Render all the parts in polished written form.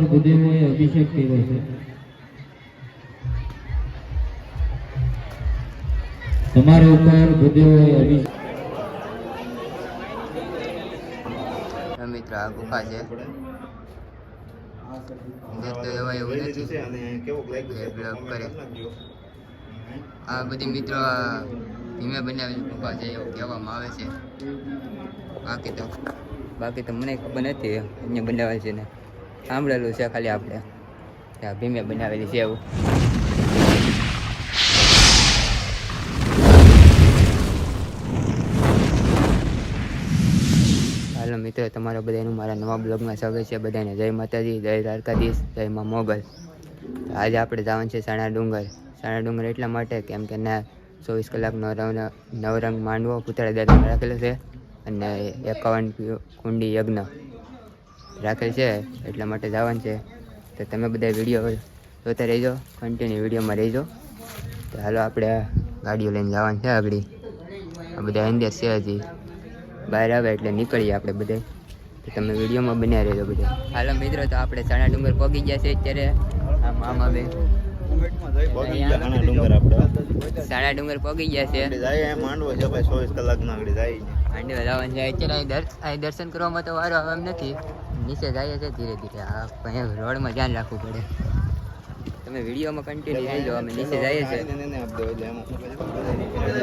ભૂદેવોએ અભિષેક કર્યો છે. તમારા ઉપર ભૂદેવોએ અભિષેક. મિત્ર આ ગુફા છે તો એવા એવું નથી કરે આ બધી મિત્રો ધીમે બનાવેલી ગુફા છે એવું કહેવામાં આવે છે. બાકી તો મને ખબર નથી અહીંયા બનાવેલ છે ને સાંભળેલું છે ખાલી આપણે ત્યાં ભીમે બનાવેલી છે એવું. હાલો મિત્રો તમારા બધાનું મારા નવા બ્લોગમાં સ્વાગત છે. બધાને જય માતાજી, જય દ્વારકાધીશ, જય માં મોગલ. આજે આપણે જવાનું છે સાણા ડુંગર એટલા માટે કેમ કે ના 24 કલાકનો નવરંગ માંડવો પૂતળા દાદાને રાખેલો છે અને 51 કુંડી યજ્ઞ રાખેલ છે એટલા માટે જવાનું છે. તો તમે બધા વિડીયો જોતા રહેજો, કન્ટિન્યુ વિડીયોમાં રહેજો. તો હાલો આપણે ગાડીઓ લઈને જવાનું છે આગળ. આ બધા અંદર છે હજી બહાર આવે એટલે નીકળીએ આપણે બધા. તો તમે વિડીયોમાં બન્યા રહેજો બધા. હાલો મિત્રો તો આપણે સાણા ડુંગર પહોંચી ગયા છે અત્યારે. આ મામા બે સાણા ડુંગર પહોંચી ગયા છે. માંડવો છે ભાઈ 24 કલાકના આગળ જાય માંડવા જવાનું છે અત્યારે. અહીં દર્શન કરવામાં તો વારો આવે એમ નથી, નીચે જાય છે ધીરે ધીરે. આ રોડમાં ધ્યાન રાખવું પડે. તમે વિડીયોમાં કન્ટિન્યુ રહેજો. અમે નીચે જઈએ છીએ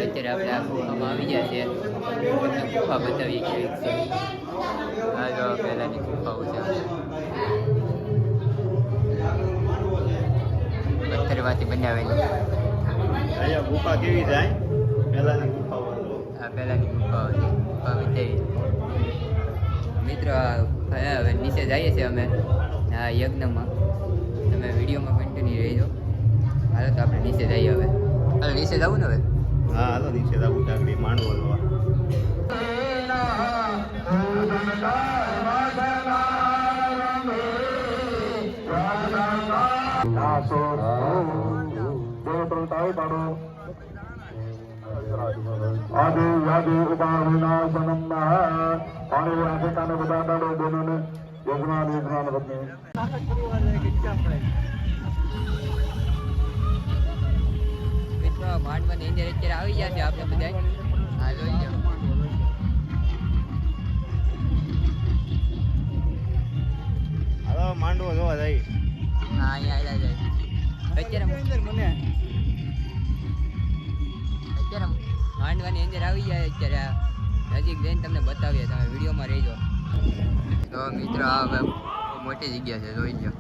અત્યારે. આપણે આ ગુફામાં આવી ગયા છે. ગુફા બતાવીએ કેવી છે. આ જો પહેલાંની ગુફાઓ છે, પથ્થરમાંથી બનાવેલી. અહીંયા ગુફા કેવી જાય પહેલાની ગુફાઓ. આ પહેલાંની ગુફાઓ છે, ગુફા બતાવી. મિત્રો હવે નીચે જઈએ છીએ અમે આ યજ્ઞમાં. તમે વિડીયોમાં કન્ટિન્યુ રહેજો. હાલો તો આપણે નીચે જઈએ હવે. હાલો નીચે જવું ને હવે. હા હાલો નીચે જવું ચાકડી માંડવો લેવા. આદિ યાદિ ઉપાવિનાશનમ પાણી આંખે કાને બધા દાડો બોલોને યજમાન પત્ની. મિત્રો માંડવાની અંદર અત્યારે આવી ગયા છે આપણે બધા. હા જોઈ લો. હાલો માંડવો જોવા જાય. હા અહીંયા આવ્યા જાય અત્યારે માંડવાની અંદર આવી જાય અત્યારે. નજીક જઈને તમને બતાવીએ, તમે વિડીયોમાં રહેજો. તો મિત્રો આ હવે મોટી જગ્યા છે, જોઈ લો.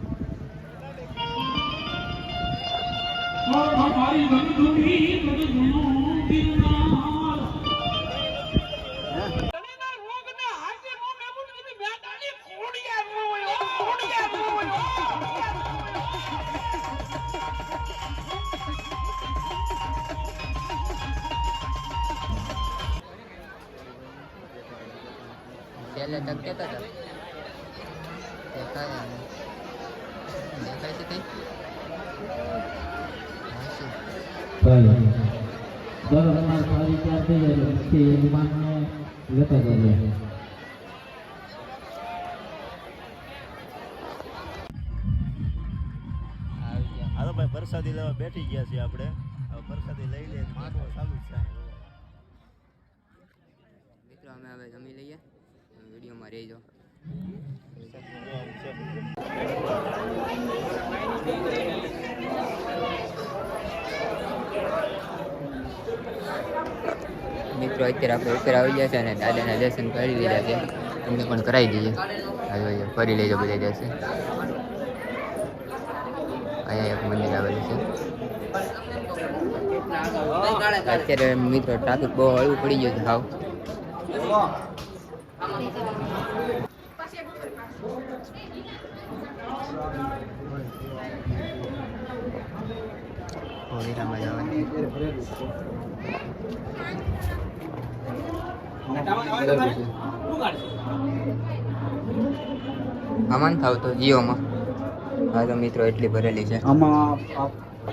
પહેલે તક કહેતા હતા દેખાય છે કંઈ. ચાલો અમારે સારી ચાર થઈ જાય પછી વિમાનને લેતા જઈએ. હાલો ભાઈ પ્રસાદી લેવા બેઠી ગયા છીએ આપણે. હવે પ્રસાદી લઈ લઈએ. માંડવો ચાલુ જ છે. મિત્રો અમે હવે જમી લઈએ, વિડીયોમાં રહેજો. મિત્રો અત્યારે આપણે ઉપર આવી ગયા છે અને દાદાના દર્શન કરી લીધા છે. તમને પણ કરાવી દઈએ. હા ફરી લેજો બધા દર્શન. અહીંયા એક મંદિર આવેલું છે. અત્યારે મિત્રો ટ્રાફિક બહુ હળવું પડી ગયું છે હાવ. હોળીરામાં જવાની આમાં થાવ તો જીઓમાં. હા તો મિત્રો એટલી ભરેલી છે. આમાં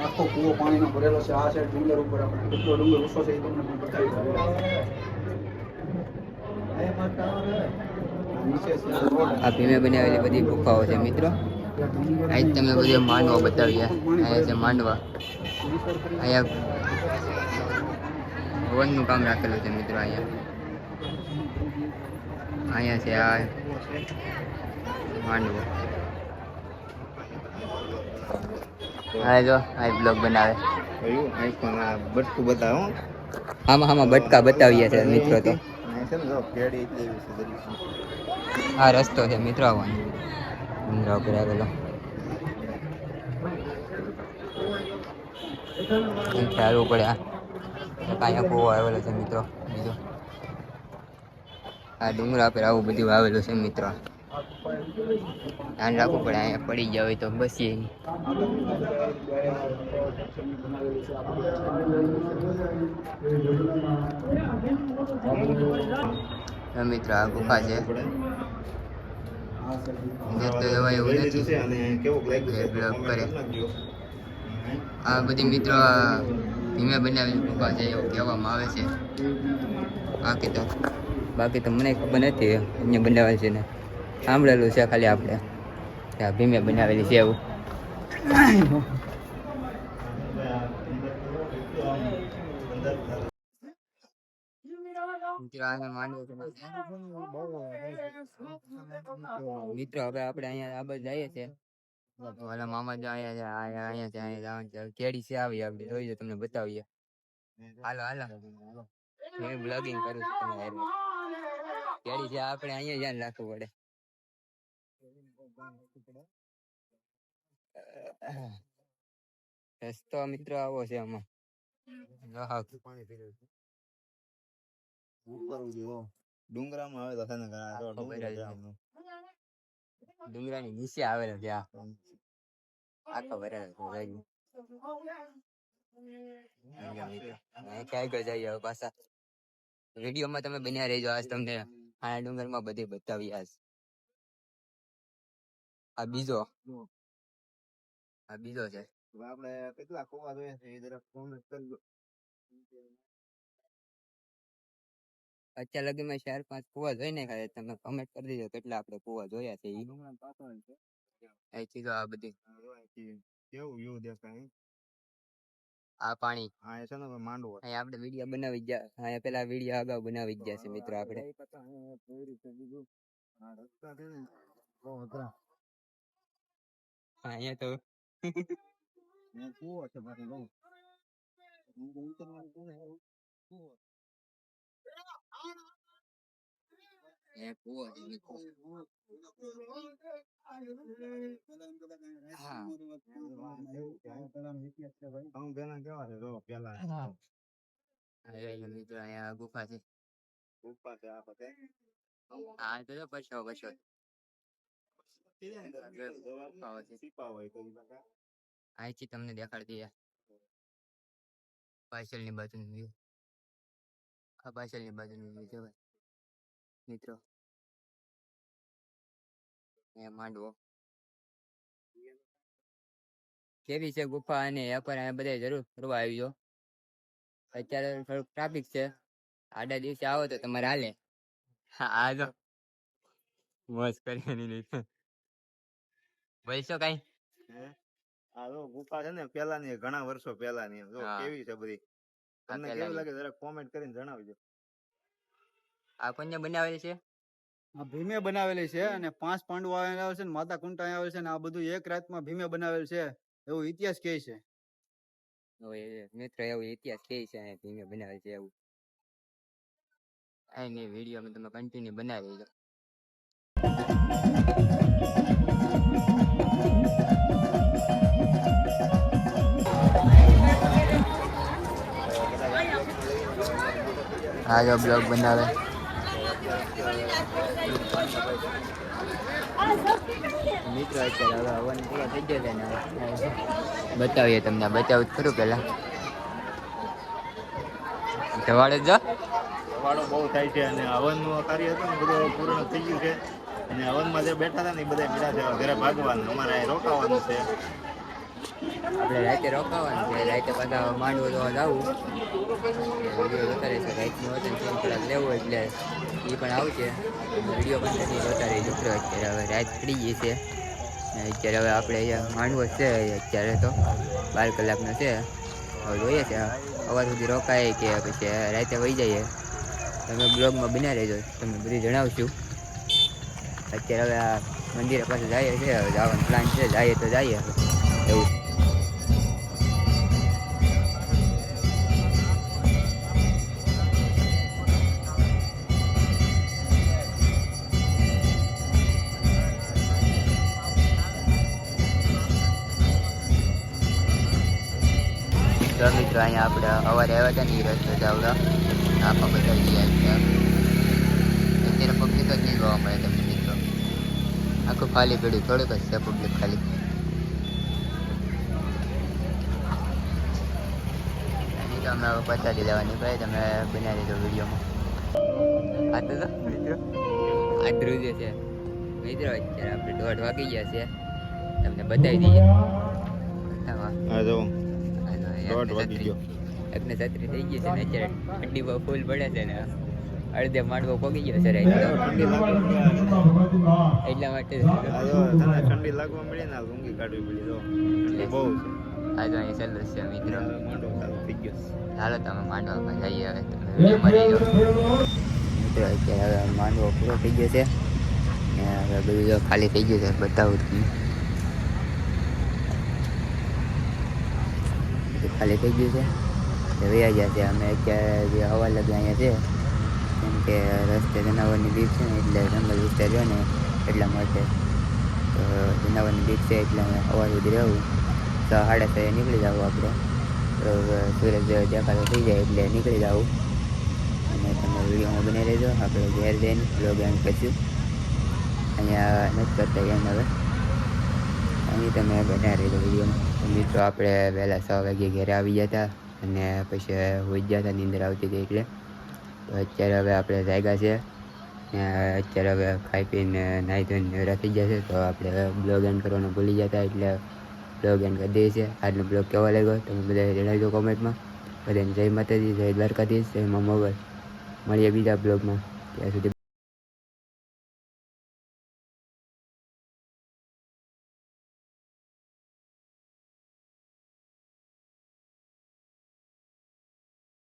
આખો કૂવો પાણીનો ભરેલો છે. આ સાઈડ ડુંગર ઉપર આપણે કેટલો ડુંગર ઊંચો છે એ તમને પણ બતાવી આ ભીમે બનાવેલી બધી ગુફાઓ છે મિત્રો. અહીં તમને બધું માંડવા બતાવીએ. અહીંયા છે માંડવા. અહીંયા હવનનું કામ રાખેલું છે મિત્રો. અહીંયા છે આ માંડવો. હા જો આ બ્લોગ બનાવે. બટકું બતાવો. આમાં બટકા બતાવીએ છે મિત્રો. તો આ રસ્તો છે મિત્રો આવવાનો ડુંગરા ઉપર આવેલો. ચાલવું પડે. અહીંયા કૂવો આવેલો છે મિત્રો. બીજો આ ડુંગરા પર આવું બધું આવેલું છે મિત્રો. ધ્યાન રાખવું પડે. અહીંયા પડી ગયા હોય તો બસીએ નહીં. મિત્ર આ ગુફા છે. તો એવા એવું નથી બ્લોગ કરે. આ બધી મિત્રો ધીમે બનાવેલી ગુફા છે એવું કહેવામાં આવે છે. બાકી તો મને ખબર નથી અહીંયા બનાવેલ છે ને. સાંભળેલું છે ખાલી આપણે ત્યાં ભીમે બનાવેલી છે એવું. મિત્રો હવે આપણે અહીંયા આ બાજુ જઈએ છીએ. ઓલા મામા જો અહીંયા જવાનું છે. કેડી છે આવી આપણે જોઈએ તમને બતાવીએ. હાલો બ્લોગિંગ કરું છું તમારે. કેડી છે આપણે અહીંયા ધ્યાન રાખવું પડે. રસ્તો મિત્રો આવો છે આમાં. ડુંગરામાં આવે તો ડુંગરાની નીચે આવેલો છે આખો ભરેલો ક્યાંય જઈએ હવે પાછા. વિડીયોમાં તમે બન્યા રહેજો. આજ તમને આ ડુંગરમાં બધી બતાવી. આ બીજો છે. આપણે કેટલા કુવા જોઈએ છે એ તરફ કોમેન્ટ કરજો. અત્યાર લગીમાં 4-5 કુવા જોઈ ને ખાલી તમે કમેન્ટ કરી દેજો કેટલા આપણે કુવા જોયા છે. અહીંથી તો આ બધી કેવું વ્યૂ દેખાય. આ પાણી હા છે ને માંડવો. અહીંયા આપણે વિડીયો બનાવી ગયા. અહીંયા પેલા વિડીયો અગાઉ બનાવી ગયા છે મિત્રો આપણે. અહીંયા તો કુવો છે મારી બહુ. કુવો છે મિત્રો. હા મિત્રો અહીંયા ગુફા છે. હા તો પછો અહીંથી તમને દેખાડતી પાછળની બાજુનું વ્યૂ. આ પાછળની બાજુનું વ્યૂ જોવાય મિત્રો. અહીંયા માંડવો કેવી છે ગુફા. અને અહીંયા બધા જરૂર ફરવા આવજો. અત્યારે થોડુંક ટ્રાફિક છે. આડા દિવસે આવો તો તમારે હાલે. હા જો મસ્ત કરી બોલશો કઈ. આ જો ગુફા છે ને પેલાની ઘણા વર્ષો પહેલાની. જો કેવી છે બધી. તમને કેવું લાગે જરા કોમેન્ટ કરીને જણાવજો. આ કોને બનાવેલી છે? આ ભીમે બનાવેલી છે. અને 5 પાંડવો આવેલા છે ને માતા કુંટા આવે છે ને આ બધું એક રાતમાં ભીમે બનાવેલ છે એવું ઇતિહાસ કહે છે. મિત્ર એવું ઇતિહાસ કહે છે ભીમે બનાવેલ છે એવું. આ વિડીયો તમે કન્ટિન્યુ બનાવી દેજો. આ જો બ્લોગ બનાવે. મિત્રો અત્યારે હવે હવન પૂરો થઈ ગયો છે ને બતાવીએ તમને. બતાવું ખરું પેલા ધવાડે જ ધવાડો બહુ થાય છે. અને હવનનું કાર્ય હતું ને બધું પૂર્ણ થઈ ગયું છે. અને હવનમાં જે બેઠા હતા ને એ બધા બીડા છે ઘરે ભાગવાનું. અમારે રોકાવાનું છે. આપણે રાતે રોકાવાનું છે. રાતે પાછા માંડવો જોવા જવું. વિડીયો જોતા રહેશે. રાતનું વચન ચેન્જ કરાવી લેવું એટલે એ પણ આવશે. વિડીયો પણ નથી જોતા રહી. મિત્રો અત્યારે હવે રાત પડી ગઈ છે. અત્યારે હવે આપણે અહીંયા માંડવો છે અત્યારે તો 12 કલાકનો છે. હવે જોઈએ છે સવાર સુધી રોકાય કે પછી રાતે વહી જઈએ. તમે બ્લોગમાં બન્યા રહેજો, તમને બધું જણાવશું. અત્યારે હવે આ મંદિરે પાસે જઈએ છે, હવે જવાનો પ્લાન છે, જઈએ તો જઈએ એવું. તો મિત્રો અહીંયા આપણે સવારે આવ્યા હતા ને એ રસ્તો જાવડા આખા બધા ગયા છે. અત્યારે પબ્લિક જ નહીં જોવા મળે તમને મિત્રો, આખું ખાલી પડ્યું, થોડુંક જ છે પબ્લિક ખાલી. એની તો અમે હવે પચાવી લેવાની ભાઈ, તમે બનાવી દેજો વિડીયોમાં. આ તો મિત્રો આ ધ્રુજે છે મિત્રો, અત્યારે આપણે 1:30 વાગી ગયા છે, તમને બતાવી દઈએ. હા જો 1:30 વાગી ગયો. એકને 36 થઈ ગઈ છે ને અત્યારે ઠંડી બહુ ફૂલ પડે છે ને અડધે માંડવો પોગી ગયો છે ઠંડી લાગવા એટલા માટે ઠંડી લાગવા મળી ને ઊંઘી કાઢવી પડી જો ઠંડી બહુ છે. આ તો અહીં સહેલું છે મિત્રો. માંડવો ચાલુ થઈ ગયો. ચાલો તમે માંડવામાં જઈએ, હવે તમે વિડીયોમાં રહીજો મિત્રો. અત્યારે હવે માંડવો પૂરો થઈ ગયો છે ને હવે બધું જો ખાલી થઈ ગયું છે, બતાવું તમને. ખાલી થઈ ગયું છે તો વયા ગયા છે. અમે અત્યારે જે હવા લગી અહીંયા છે, કેમ કે રસ્તે જનાવરની બીક છે ને એટલે જંગલ વિસ્તાર રહ્યો ને એટલા માટે તો જનાવરની બીક છે એટલે અમે હવા સુધી રહેવું. 6:30 નીકળી જવું આપણે, સૂરજ દેખાતો થઈ જાય એટલે નીકળી જવું. અને તમે વિડીયોમાં બની રહેજો. આપણે ઘેર જઈને બ્લોગ એન્ડ કરીશું. અહીંયા નથી કરતા એમ હવે, અહીં તમે બન્યા રહેજો વિડીયોમાં. મિત્રો આપણે વહેલા 6 વાગે ઘરે આવી ગયા હતા અને પછી હોઈ ગયા હતા, નીંદર આવતી હતી એટલે. તો અત્યારે હવે આપણે જાગ્યા છે, અત્યારે હવે ખાઈ પીને નાહી ધોઈને નવરા થઈ ગયા છે. તો આપણે હવે બ્લોગ એન્ડ કરવાનું ભૂલી ગયા હતા એટલે બ્લોગ એન્ડ કરી દઈએ છીએ. આજનો બ્લોગ કેવો લાગ્યો તમે બધા જણાવજો કોમેન્ટમાં. બધાને જય માતાજી, જય દ્વારકાધીશ, જય મા મોગલ. મળીએ બીજા બ્લોગમાં, ત્યાં સુધી